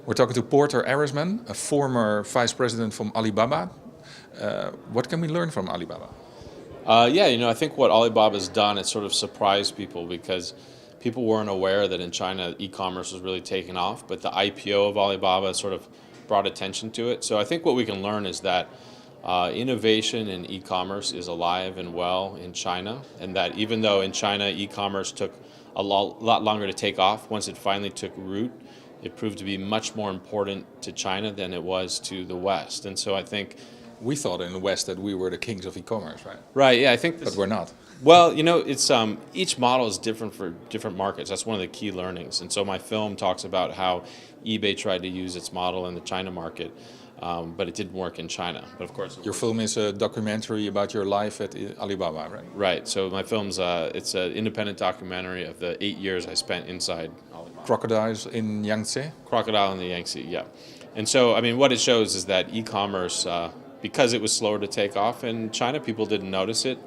We're talking to Porter Erisman, a former vice president from Alibaba. What can we learn from Alibaba? I think what Alibaba's done is sort of surprised people because people weren't aware that in China e-commerce was really taking off, but the IPO of Alibaba sort of brought attention to it. So I think what we can learn is that innovation in e-commerce is alive and well in China, and that even though in China e-commerce took a lot longer to take off, once it finally took root, it proved to be much more important to China than it was to the West. And so I think We thought in the West that we were the kings of e-commerce, right? right, yeah, I think But we're not. well, it's each model is different for different markets. That's one of the key learnings. And so my film talks about how eBay tried to use its model in the China market, but it didn't work in China. But of course, Your film is a documentary about your life at Alibaba, right? right. So my film's it's an independent documentary of the 8 years I spent inside Alibaba. Crocodiles in Yangtze. Crocodile in the Yangtze, yeah. And so, I mean, what it shows is that e-commerce, because it was slower to take off in China, people didn't notice it.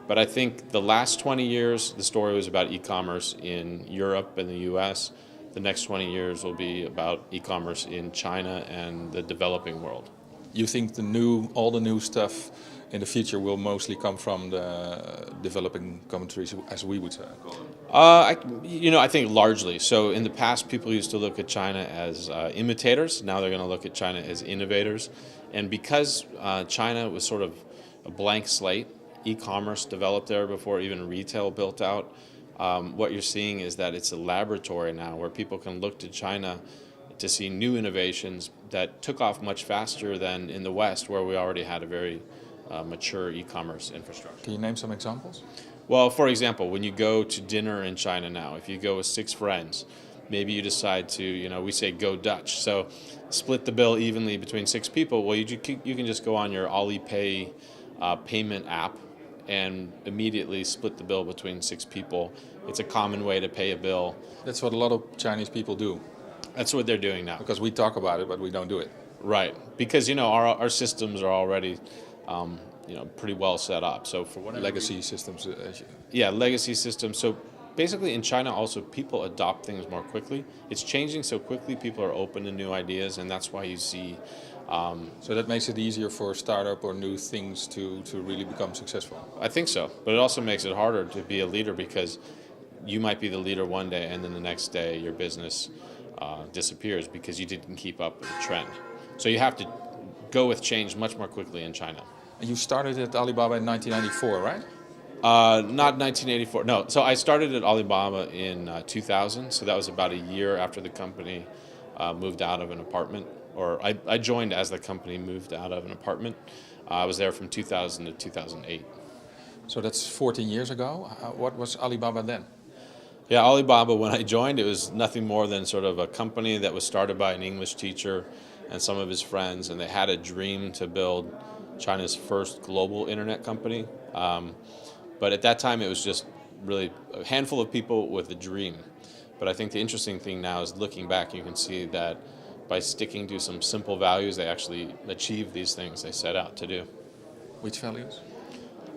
But I think the last 20 years, the story was about e-commerce in Europe and the US. The next 20 years will be about e-commerce in China and the developing world. You think all the new stuff in the future will mostly come from the developing countries, as we would call it? I think largely. So in the past, people used to look at China as imitators. Now they're going to look at China as innovators. And because China was sort of a blank slate, e-commerce developed there before even retail built out. What you're seeing is that it's a laboratory now where people can look to China to see new innovations that took off much faster than in the West, where we already had a very mature e-commerce infrastructure. Can you name some examples? Well, for example, when you go to dinner in China now, if you go with 6 friends, maybe you decide to, we say go Dutch. So split the bill evenly between 6 people. Well, you can just go on your Alipay payment app and immediately split the bill between 6 people. It's a common way to pay a bill. That's what a lot of Chinese people do. That's what they're doing now. Because we talk about it, but we don't do it. Right. Because, our systems are already, pretty well set up. So for whatever Legacy systems. Yeah, legacy systems. So basically in China also people adopt things more quickly. It's changing so quickly, people are open to new ideas, and that's why you see So that makes it easier for a startup or new things to really become successful. I think so, but it also makes it harder to be a leader because you might be the leader one day and then the next day your business disappears because you didn't keep up with the trend. So you have to go with change much more quickly in China. And you started at Alibaba in 1994, right? Not 1984. No. So I started at Alibaba in 2000. So that was about a year after the company moved out of an apartment. Or I joined as the company moved out of an apartment. I was there from 2000 to 2008. So that's 14 years ago. What was Alibaba then? Yeah, Alibaba, when I joined, it was nothing more than sort of a company that was started by an English teacher and some of his friends, and they had a dream to build China's first global internet company. But at that time, it was just really a handful of people with a dream. But I think the interesting thing now is looking back, you can see that by sticking to some simple values, they actually achieved these things they set out to do. Which values?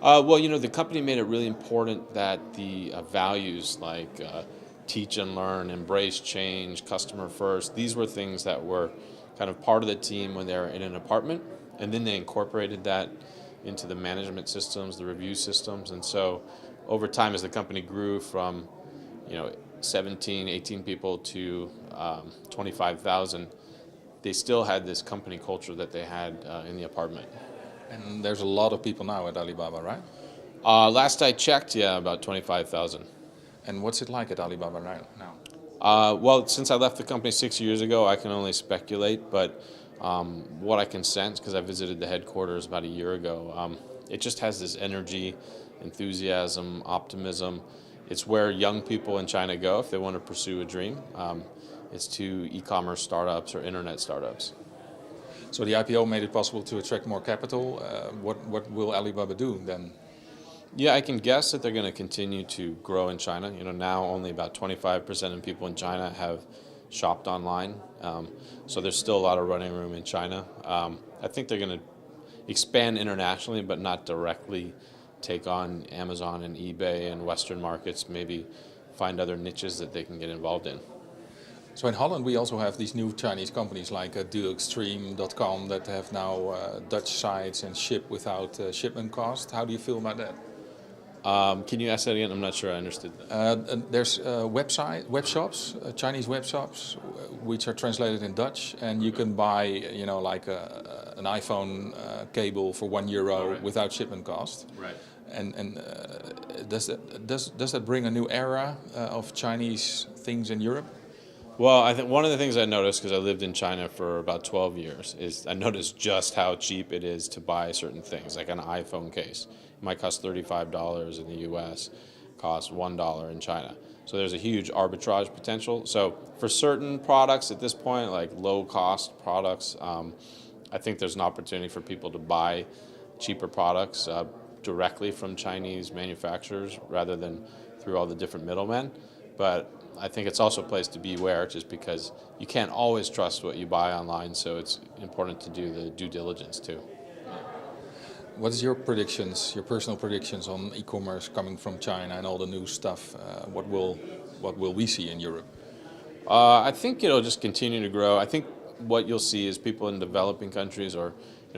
The company made it really important that the values like teach and learn, embrace change, customer first, these were things that were kind of part of the team when they were in an apartment. And then they incorporated that into the management systems, the review systems. And so over time, as the company grew from 17, 18 people to 25,000, they still had this company culture that they had in the apartment. And there's a lot of people now at Alibaba, right? Last I checked, yeah, about 25,000. And what's it like at Alibaba now? Well, since I left the company 6 years ago, I can only speculate, but what I can sense, because I visited the headquarters about a year ago, it just has this energy, enthusiasm, optimism. It's where young people in China go if they want to pursue a dream. It's to e-commerce startups or internet startups. So the IPO made it possible to attract more capital. What will Alibaba do then? Yeah, I can guess that they're going to continue to grow in China. Now only about 25% of people in China have shopped online. So there's still a lot of running room in China. I think they're going to expand internationally, but not directly take on Amazon and eBay and Western markets, maybe find other niches that they can get involved in. So in Holland we also have these new Chinese companies like DealExtreme.com that have now Dutch sites and ship without shipment cost. How do you feel about that? Can you ask that again? I'm not sure I understood that. And there's web shops, Chinese web shops, which are translated in Dutch, and you can buy, like an iPhone cable for €1 without shipment cost. Right. And does that bring a new era of Chinese things in Europe? Well, I think one of the things I noticed, because I lived in China for about 12 years, is I noticed just how cheap it is to buy certain things, like an iPhone case. It might cost $35 in the US, costs $1 in China. So there's a huge arbitrage potential. So for certain products at this point, like low-cost products, I think there's an opportunity for people to buy cheaper products directly from Chinese manufacturers rather than through all the different middlemen. But I think it's also a place to beware, just because you can't always trust what you buy online, so it's important to do the due diligence too. What is your predictions, your personal predictions on e-commerce coming from China and all the new stuff? What will we see in Europe? I think it'll just continue to grow. I think what you'll see is people in developing countries, or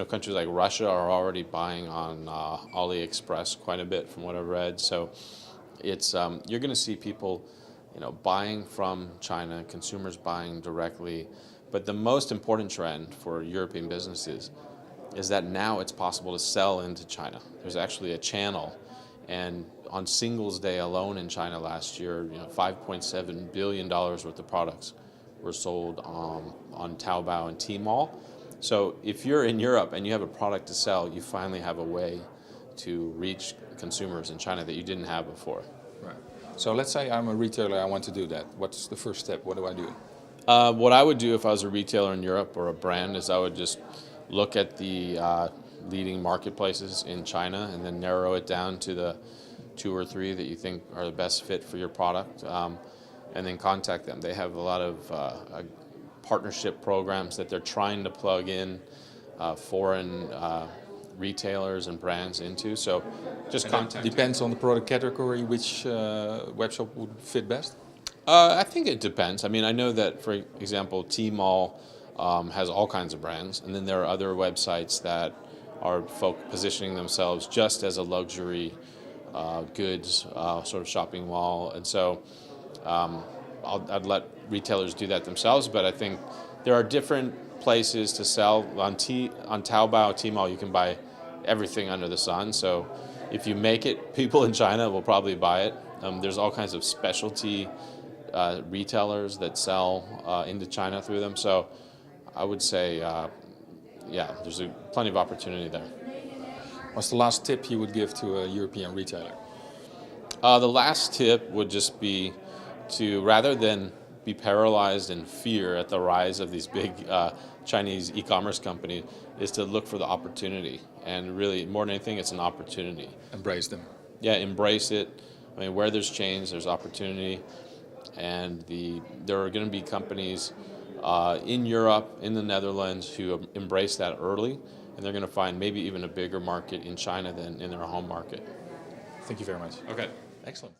countries like Russia, are already buying on AliExpress quite a bit, from what I've read. So it's you're going to see people buying from China, consumers buying directly. But the most important trend for European businesses is that now it's possible to sell into China. There's actually a channel, and on Singles Day alone in China last year, $5.7 billion worth of products were sold on Taobao and Tmall. So if you're in Europe and you have a product to sell, you finally have a way to reach consumers in China that you didn't have before. Right. So let's say I'm a retailer, I want to do that. What's the first step? What do I do? What I would do if I was a retailer in Europe or a brand is I would just look at the leading marketplaces in China and then narrow it down to the 2 or 3 that you think are the best fit for your product, and then contact them. They have a lot of partnership programs that they're trying to plug in foreign retailers and brands into. So just contact. Depends on the product category, which web shop would fit best? I think it depends. I mean, I know that, for example, Tmall has all kinds of brands, and then there are other websites that are positioning themselves just as a luxury goods sort of shopping mall. And so I'd let retailers do that themselves, but I think there are different places to sell. On Taobao, Tmall, you can buy everything under the sun. So if you make it, people in China will probably buy it. There's all kinds of specialty retailers that sell into China through them. So I would say, there's plenty of opportunity there. What's the last tip you would give to a European retailer? The last tip would just be to, rather than be paralyzed in fear at the rise of these big Chinese e-commerce companies, is to look for the opportunity. And really, more than anything, it's an opportunity. Embrace them. Yeah, embrace it. I mean, where there's change, there's opportunity. And there are going to be companies in Europe, in the Netherlands, who embrace that early, and they're going to find maybe even a bigger market in China than in their home market. Thank you very much. Okay. Excellent.